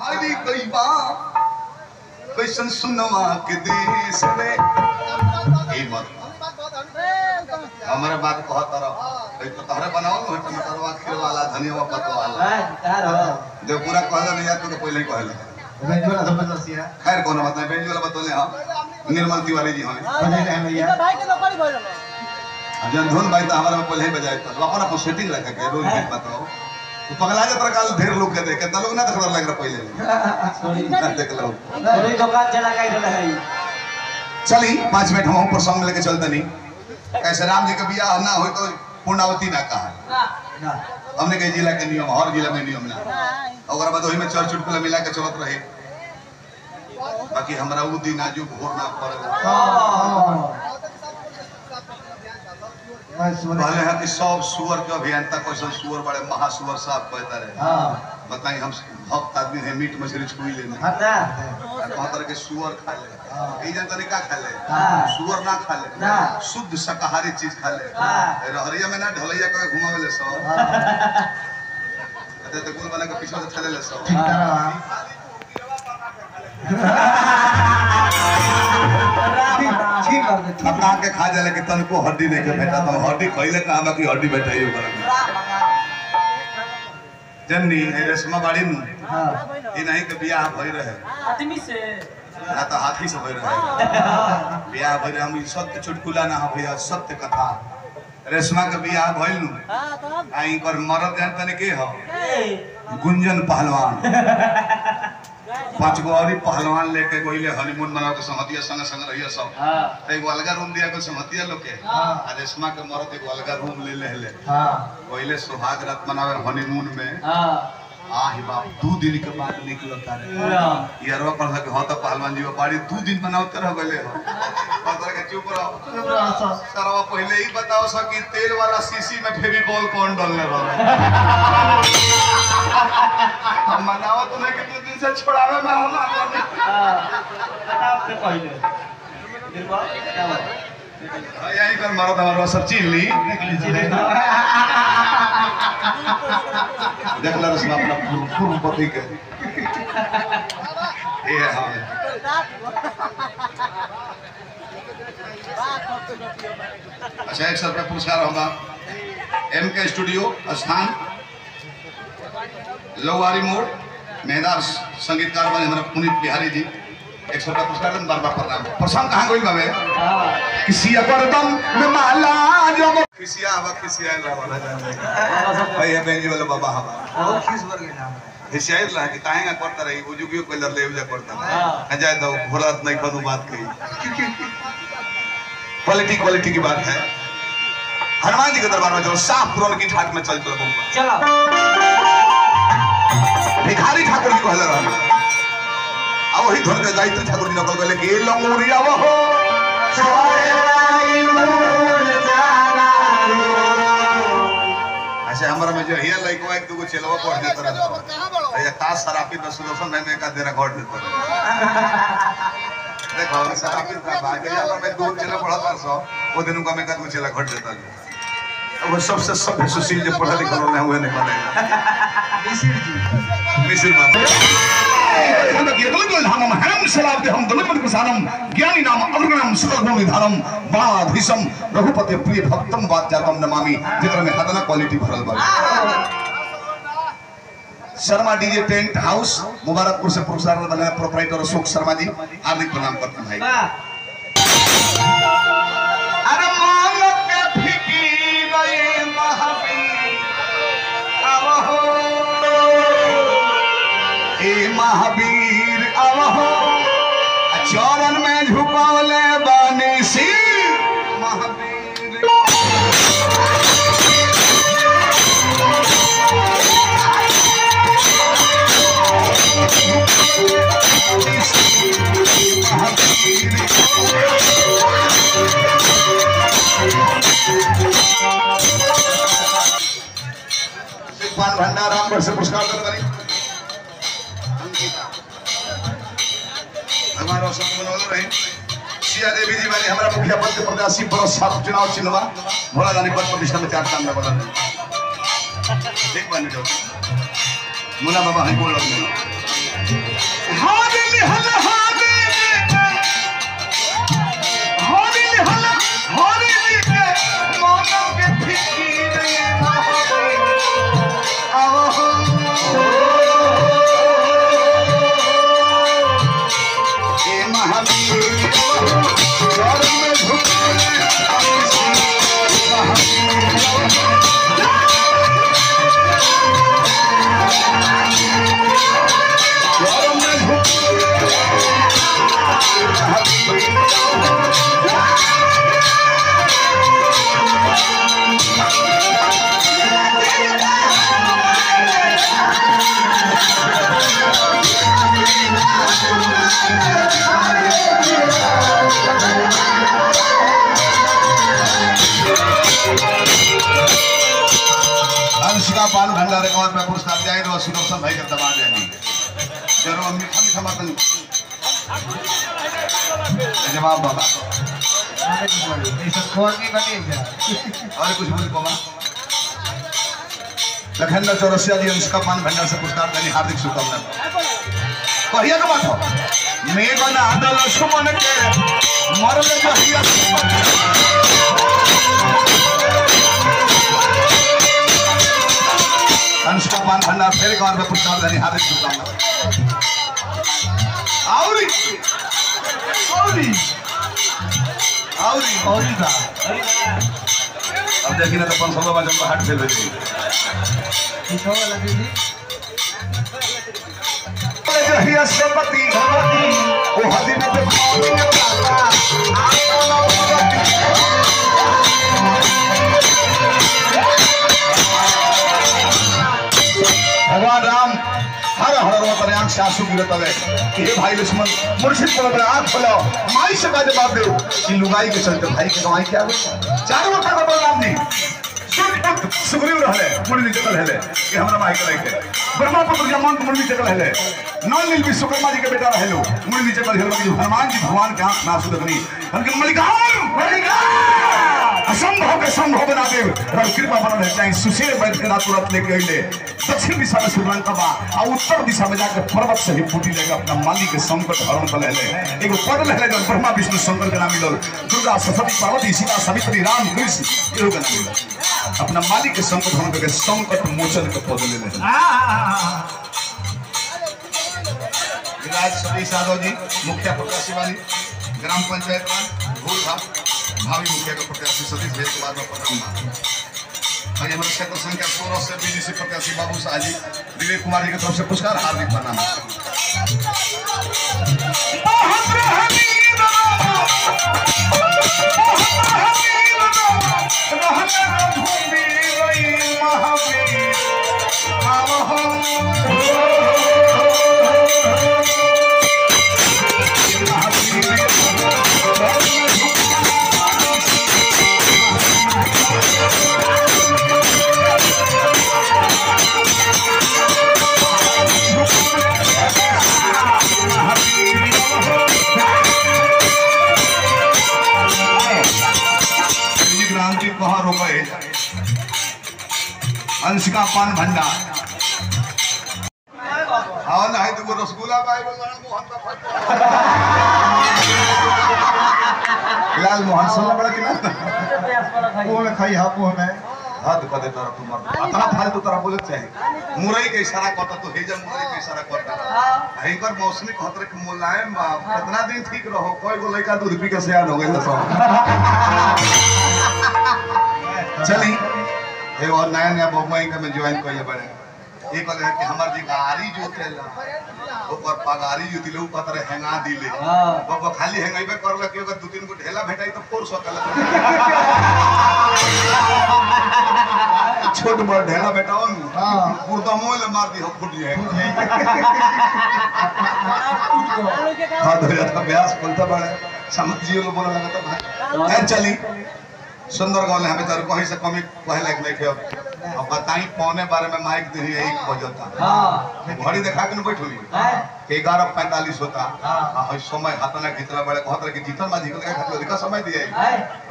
हरी कोई बात कैसन सुनवा के देश में ए मत हमारे बात कहत रहो ए तो तहरे बनाओ टमाटरवा खीर वाला धनिया पत्ता वाला तार हो देव पूरा कहले नहीं यार तू तो पहले ही कहले बेंजोला समझलसिया खैर कोनो बात नहीं बेंजोला बतौले हम निर्मल तिवारी जी हमें बजे है भैया भाई के नौकरी भइल जन धुन भाई तो हमारा में पहले ही बजाए तो अपन अपन सेटिंग रखा के रोज गीत बताओ तो पगला जे प्रकार ढेर लोग के देखे त लोग ना देखला लग रहा पहले देख लो पूरी दुकान चला के रहा है चली 5 मिनट हम प्रसंग लेके चलते नहीं कैसे राम जी का बियाह ना हो तो पूर्णावती ना कहा ना हमने कई जिला के नियम हर जिला में नियम ना अगर बाद वही में चर चुटकुला मिला के चलत रहे बाकी हमरा उ दिन आजू भोर ना पड़ल पहले है कि सब सुअर के अभियंता क्वेश्चन सुअर बड़े महासुअर साहब कहता रहे हां बताइए हम भक्त आदमी है मीट मछली छुई लेना हटा कहता रहे कि सुअर खा ले ई जन तरीका खा ले सुअर ना खा ले ना शुद्ध शाकाहारी चीज खा ले रहरिया में ना ढलैया के घुमावे ले सो अते तो गुल बना के पीछे से चले ले सो ठीक तरह ठीक है अपना के खा जाले कि तनको हड्डी नहीं के बेटा तो हड्डी खइले कहां बाकी हड्डी बैठाई ओकरा जन्नी है रेशमा बाड़ी नु हां ई नहीं के बियाह भई रहे आदमी से ना तो हाथी से भई रहे बियाह भई रहे हम सत्य चुटकुला ना हो भैया सत्य कथा रेशमा के बियाह भइल नु हां तब आई पर मरद जान तने के हो गुंजन पहलवान 5 गो और पहलवान लेके गइले हनीमून मनाओ के संगतिया संग संग रहिया सब हां एगो अलगा रूम दिया के संगतिया लोग के आ रेशमा के मरद एगो अलगा रूम ले ले हां पहले सुहाग रात मनावे हनीमून में हां आही बाप 2 दिन के बाद निकलता रे यारवा पर के हो तो पहलवान जी पाड़ी 2 दिन बनावते रह गइले हो पतर के चुप रहो सरवा पहले ही बताओ स कि तेल वाला शीशी में फेविकॉल कौन डालने रहा हम मनाओ तो नहीं कि 2 दिन से छोड़ावे में हम हां बताओ पे पहले दिलवा क्या यही कर मारो हमारा सब चीन ली देख ला रस्म अपना पूर्व पति के ये है हाँ अच्छा 100 रुपया पुरस्कार होगा एम के स्टूडियो स्थान लोवारी मोड़ मेहदार संगीतकार बने हमारे पुनीत बिहारी जी 100 रुपया पुरस्कार बार बार प्रणाम प्रसंग कहाँ गई बाबे किसी अकरदम में माला जो किसिया हवा किसिया रहा भाई है बेंजी वाला बाबा हवा और किस वर्ग के नाम हिसिया रहा कि ताहेगा करता रही वो जुगियो कलर ले उजा करता है जाए तो भोलात नहीं खदू बात कही क्वालिटी की बात है हनुमान जी के दरबार में जो साफ पुरान की ठाट में चल चलो भिखारी ठाकुर जी कहले रहल अब वही धुन के गायत्री ठाकुर जी नकल कहले कि लंगूरिया वो अच्छा हमारा में जो हिया लइको एक दुगो चलवा पढ़ देत रहा या तास सरापी में सुदर्शन में का देना घोट देत रहा देखो सरापी का भाग गया में दो चला पढ़ता सो वो दिन को में का दो चला घोट देता वो सबसे सब सुशील जो पढ़ा लिखा ना हुए नहीं बनेगा मिसिर बाबा हम के दल हम हम सलाम दे हम दलपति प्रसादम ज्ञानी नाम अग्रगणम सुखगुण निधानम बाधीशम रघुपति प्रिय भक्तम बात जातम नमामि जेकर में हतना क्वालिटी भरल बा Sharma DJ tent house Mubarakpur से पुरस्कार बना प्रोप्राइटर अशोक शर्मा जी हार्दिक प्रणाम करते हैं भाई अरे मान के फिकीर ये महावीर आवहो ए महावीर आवहो चरण में झुकावले बानी सिर महावीर भंडाराम से पुरस्कार हमारा रहे सिया देवी जी वाले हमारा मुखिया पद के प्रत्याशी बरस चुनाव चिन्हवा भोला दानी पद प्रतिष्ठा में 4 काम बदल ठीक बने जो मुला बाबा है बोल चलो मीठा मीठा बात जवाब बाबा और कुछ बोल बाबा लखनऊ चौरसिया जी उसका पान भंडार से पुरस्कार देने हार्दिक शुभकामनाएं। कहिया का बात हो मैं बना दल सुमन के मरल कहिया अनुष्का पान भंडार फिर एक बार में पुरस्कार देने हार्दिक शुभकामनाएं। औरी अब देखिए ना तो 500 में जब हाट फेल होती है सबती ओ हदी में भगवान राम हर हर रोतरे आंख से आंसू गिरत है हे भाई लक्ष्मण मुर्शिद को बड़ा आंख खोलो माई से का जवाब दो कि लुगाई के चलते भाई के कमाई क्या चारों वक्त का बलराम जी सुग्रीव रहले मुनि चकल हेले कि हमरा माई के लेके ब्रह्मपुत्र जमन मुनि चकल हेले नौल नील विश्वकर्मा जी के बेटा रहलो मुनि चकल हेले कि हनुमान जी भगवान के आंख नासु देखनी उनके मलिकान असंभव के संभव बना दे और कृपा बनल है चाहे सुशील बैठ के तुरंत लेके अइले दक्षिण दिशा में श्रीलंका बा और उत्तर दिशा में जाकर पर्वत से ही फूटी लेके अपना मालिक के संकट हरण कर लेले एगो पद लेले जब ब्रह्मा विष्णु शंकर के नाम मिलल दुर्गा सरस्वती पार्वती सीता सावित्री राम कृष्ण एगो के नाम मिलल अपना मालिक के संकट हरण करके संकट मोचन के पद लेले विराज सतीश यादव जी मुखिया प्रत्याशी वाली ग्राम पंचायत भूल भावी मुखिया का प्रत्याशी सतीश भेद के बाद में प्रथम हमारे क्षेत्र संख्या 16 से बीडीसी प्रत्याशी बाबू शाह जी विवेक कुमार जी की तरफ से पुरस्कार हार्दिक प्रणाम। अंशिका पान भंडार हाँ ना तो रसगुल्ला लाल मोहन सोना बड़ा कि वो में खाई हाँ वो में हद कर देता रहा तुम अतना फालतू तरह बोले चाहिए मुरई के इशारा करता तो हेजा मुरई के इशारा करता है कर मौसमी खतरे के मुलायम कितना दिन ठीक रहो कोई को लड़का दूध पी के सियान हो गए तो चली ये और नया नया बम्बई का में ज्वाइन कर ले बड़े एक है कि हमार जी गाड़ी जोतेला ऊपर पगारी जोती ले ऊपर तरह हैंगा दिले बाबा खाली हैंगाइबे करला कि अगर दो तीन को ढेला भेटाई तो फोर सकल छोट बड़ ढेला भेटाओ न हां गुर्दमो ले मार दी हो फुट जाए हां तो यार अभ्यास बोलता बड़े समझियो लो बोला लगा तो भाई चली सुंदर गाँव हमें तो कहीं से कमी कहे लायक नहीं थे अब बताई पौने 12 में माइक दे रही बजता घड़ी देखा के बैठो 11:45 होता समय हाथना कितना बड़े कहत कि जीतन माझी को अधिक समय दिए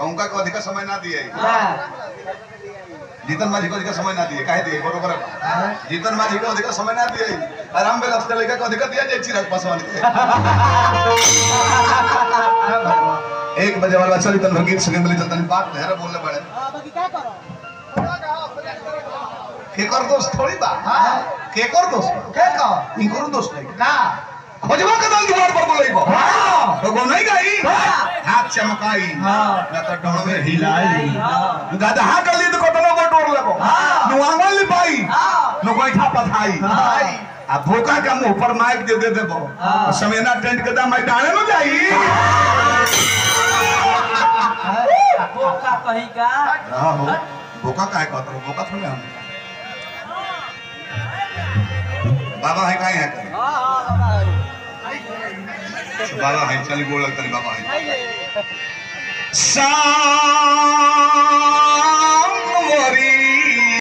उनका को अधिक समय ना दिए जीतन माझी को अधिक समय ना दिए काहे दिए बरोबर जीतन माझी को अधिक समय ना दिए आराम बेला से लड़का को अधिक दिया जाए चिराग पासवान के 1 बजे वाला चली तन गीत संगे मिली तन बात ढेर बोलने पड़े बाकी क्या करो केकर दोस्त थोड़ी बा केकर दोस्त के का इनकर दोस्त नहीं ना खोजवा के दल द्वार पर बोलइबो हां तो गो नहीं गई हाथ चमकाई हां ना तो डोरवे हिलाई हां दादा हां कर ली तो कतनो को डोर लगो हां नु आंगल पाई नु कोई था पथाई आ भोका का मुंह पर माइक दे देबो समेना टेंट के दाम डाले न जाई बोका कही का हां हो बोका काहे कहत रहो बोका थोड़े हम बाबा है काहे है बाबा है चल गोल लगता बाबा है शाम मोरी